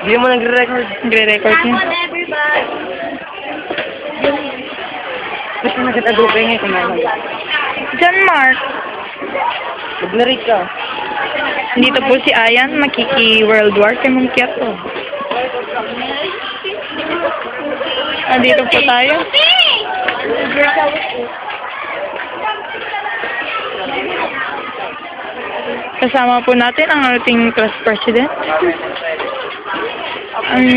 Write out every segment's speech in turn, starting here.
Hindi mo nagre-record. Nagre-record niya. everybody. Ba't ka nagkatagupe ngayon kung ano? John Mark. Mag-narrate ka. Dito po si Ayan, makiki-World War kay Mong Kiato. Dito po tayo. Kasama po natin ang ating class president. Ang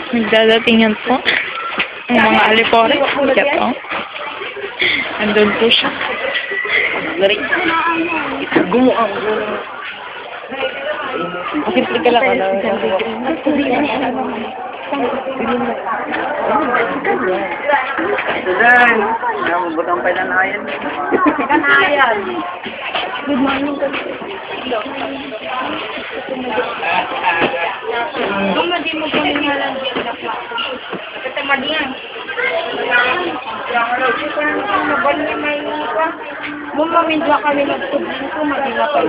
nagdadatingan po. Ang mga alipore. Kiato. Andun po siya. Narrate. Gumuang. Simple ka lang. Sudan, namubutang pa na yan. Kanayan. Good morning. Kung hindi mo kami nga lang dito na po. Kata madiyan. Nabali may iwa. Mumamindwa kami nagtubling ko, madila pa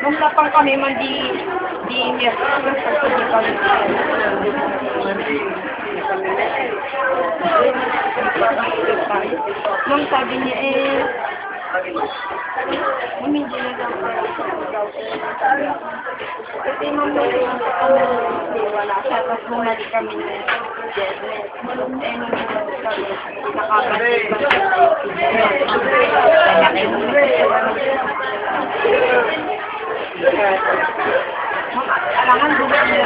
nung lapang kami man di niya pagpagpagpag kami. Nung sabi niya hindi na daw kasi wala siya tapos bumalik kami na nakabalik alangan bumalik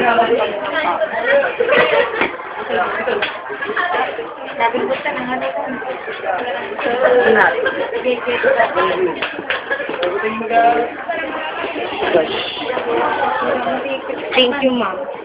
nabingot ka na nga Thank you, ma'am.